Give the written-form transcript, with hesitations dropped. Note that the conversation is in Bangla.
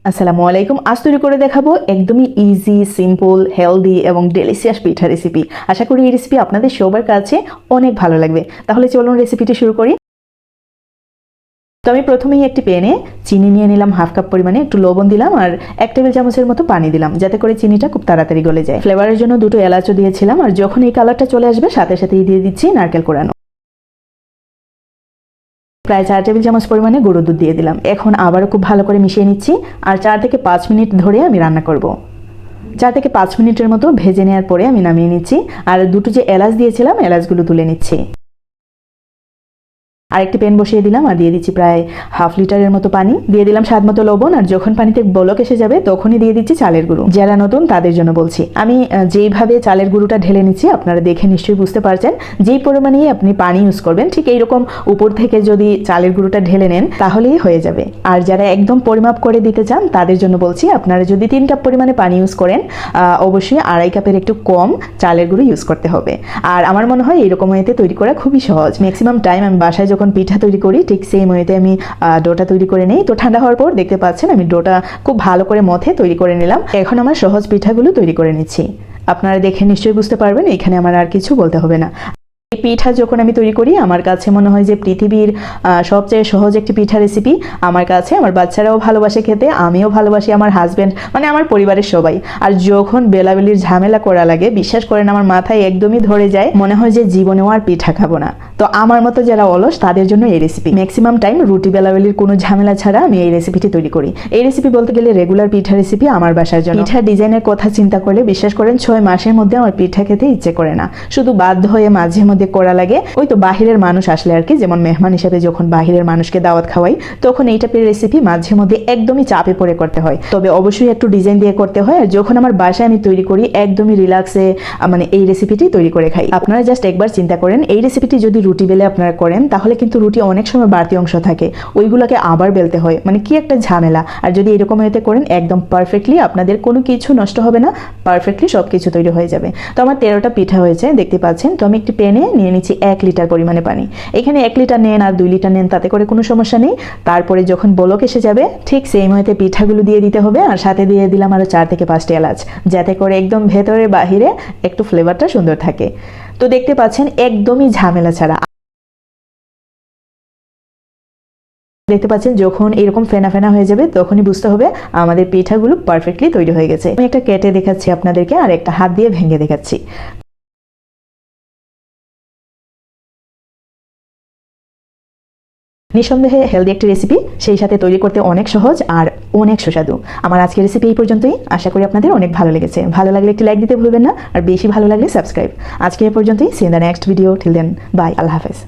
আসসালামু আলাইকুম। আজ তৈরি করে দেখাবো একদমই ইজি, সিম্পল, হেলদি এবং ডেলিশিয়াস পিঠা রেসিপি। আশা করি এই রেসিপি আপনাদের সবার কাছে অনেক ভালো লাগবে। তাহলে চলুন রেসিপিটি শুরু করি। তো আমি প্রথমেই একটি প্যানে চিনি নিয়ে নিলাম হাফ কাপ পরিমাণে, একটু লবণ দিলাম আর 1 টেবিল চামচের মতো পানি দিলাম, যাতে করে চিনিটা খুব তাড়াতাড়ি গলে যায়। ফ্লেভারের জন্য 2টো এলাচও দিয়েছিলাম, আর যখন এই কালারটা চলে আসবে সাথে সাথেই দিয়ে দিচ্ছি নারকেল কোড়ানো। প্রায় 4 টেবিল চামচ পরিমাণে গুঁড়ো দুধ দিয়ে দিলাম। এখন আবারও খুব ভালো করে মিশিয়ে নিচ্ছি, আর 4 থেকে 5 মিনিট ধরে আমি রান্না করব। 4 থেকে 5 মিনিটের মতো ভেজে নেওয়ার পরে আমি নামিয়ে নিচ্ছি, আর 2টো যে এলাচ দিয়েছিলাম এলাচগুলো তুলে নিচ্ছি। আরেকটি প্যান বসিয়ে দিলাম আর দিয়ে দিচ্ছি প্রায় হাফ লিটারের মতো পানি, দিয়ে দিলাম স্বাদ মতো লবণ, আর যখন পানিতে বলক এসে যাবে তখনই দিয়ে দিচ্ছি চালের গুঁড়ো। যারা নতুন তাদের জন্য বলছি, আমি যেইভাবে চালের গুঁড়োটা ঢেলে নিচ্ছি আপনারা দেখে নিশ্চয়ই বুঝতে পারছেন। যেই পরিমাণেই আপনি পানি ইউজ করবেন ঠিক এইরকম উপর থেকে যদি চালের গুঁড়োটা ঢেলে নেন তাহলেই হয়ে যাবে। আর যারা একদম পরিমাপ করে দিতে চান তাদের জন্য বলছি, আপনারা যদি 3 কাপ পরিমাণে পানি ইউজ করেন অবশ্যই 2.5 কাপের একটু কম চালের গুঁড়ো ইউজ করতে হবে। আর আমার মনে হয় এইরকম ওয়েতে তৈরি করা খুবই সহজ। ম্যাক্সিমাম টাইম আমি বাসায় যখন পিঠা তৈরি করি ঠিক সেই ওয়েতে আমি ডোটা তৈরি করে নেই। তো ঠান্ডা হওয়ার পর দেখতে পাচ্ছেন আমি ডোটা খুব ভালো করে মথে তৈরি করে নিলাম। এখন আমার সহজ পিঠাগুলো তৈরি করে নিচ্ছি। আপনারা দেখে নিশ্চয়ই বুঝতে পারবেন, এখানে আমার আর কিছু বলতে হবে না। এই পিঠা যখন আমি তৈরি করি আমার কাছে মনে হয় যে পৃথিবীর সবচেয়ে সহজ একটি পিঠা রেসিপি। আমার কাছে আমার বাচ্চারাও ভালোবাসে খেতে, আমিও ভালোবাসি, আমার হাজব্যান্ড মানে আমার পরিবারের সবাই। আর যখন বেলাবেলির ঝামেলা করা লাগে বিশ্বাস করেন আমার মাথায় একদমই ধরে যায়, মনে হয় যে জীবনেও আর পিঠা খাবো না। তো আমার মতো যারা অলস তাদের জন্য এই রেসিপি। ম্যাক্সিমাম টাইম রুটি বেলাবেলির কোনো ঝামেলা ছাড়া আমি এই রেসিপিটি তৈরি করি। এই রেসিপি বলতে গেলে রেগুলার পিঠা রেসিপি আমার বাসার জন্য। পিঠা ডিজাইনের কথা চিন্তা করলে বিশ্বাস করেন 6 মাসের মধ্যে আমার পিঠা খেতে ইচ্ছে করে না, শুধু বাধ্য হয়ে মাঝে মধ্যে করা লাগে। ওই তো বাহিরের মানুষ আসলে আর কি, যেমন মেহমান হিসেবে যখন বাহিরের মানুষকে দাওয়াত খাওয়াই তখন এই টাইপের রেসিপি মাঝে মধ্যে একদমই চাপে পড়ে করতে হয়, তবে অবশ্যই একটু ডিজাইন দিয়ে করতে হয়। আর যখন আমার বাসায় আমি তৈরি করি একদমই রিল্যাক্সে মানে এই রেসিপিটি তৈরি করে খাই। আপনারা জাস্ট একবার চিন্তা করেন এই রেসিপিটি যদি রুটি বেলে আপনারা করেন তাহলে কিন্তু রুটি অনেক সময় বাড়তি অংশ থাকে, ওইগুলোকে আবার বেলতে হয়, মানে কি একটা ঝামেলা। আর যদি এরকম এতে করেন একদম পারফেক্টলি আপনাদের কোনো কিছু নষ্ট হবে না, পারফেক্টলি সব কিছু তৈরি হয়ে যাবে। তো আমার 13টা পিঠা হয়েছে দেখতে পাচ্ছেন। তো আমি একটি প্যানে নিয়ে নিচ্ছি 1 লিটার পরিমাণে পানি। এখানে 1 লিটার নেন আর 2 লিটার নেন তাতে করে কোনো সমস্যা নেই। তারপরে যখন বলক এসে যাবে ঠিক সেই মুহূর্তে পিঠাগুলো দিয়ে দিতে হবে, আর সাথে দিয়ে দিলাম আরো 4 থেকে 5টি এলাচ, যাতে করে একদম ভেতরে বাহিরে একটু ফ্লেভারটা সুন্দর থাকে। তো দেখতে পাচ্ছেন একদমই ঝামেলা ছাড়া। দেখতে পাচ্ছেন যখন এরকম ফেনা ফেনা হয়ে যাবে তখনই বুঝতে হবে আমাদের পিঠাগুলো পারফেক্টলি তৈরি হয়ে গেছে। আমি একটা কেটে দেখাচ্ছি আপনাদেরকে আর একটা হাত দিয়ে ভেঙে দেখাচ্ছি। নিঃসন্দেহে হেলদি একটি রেসিপি, সেই সাথে তৈরি করতে অনেক সহজ আর অনেক সুস্বাদু। আমার আজকের রেসিপি এই পর্যন্তই। আশা করি আপনাদের অনেক ভালো লেগেছে। ভালো লাগলে একটি লাইক দিতে ভুলবেন না, আর বেশি ভালো লাগলে সাবস্ক্রাইব। আজকে এই পর্যন্তই। See in the next video. Till then bye, আল্লাহ হাফেজ।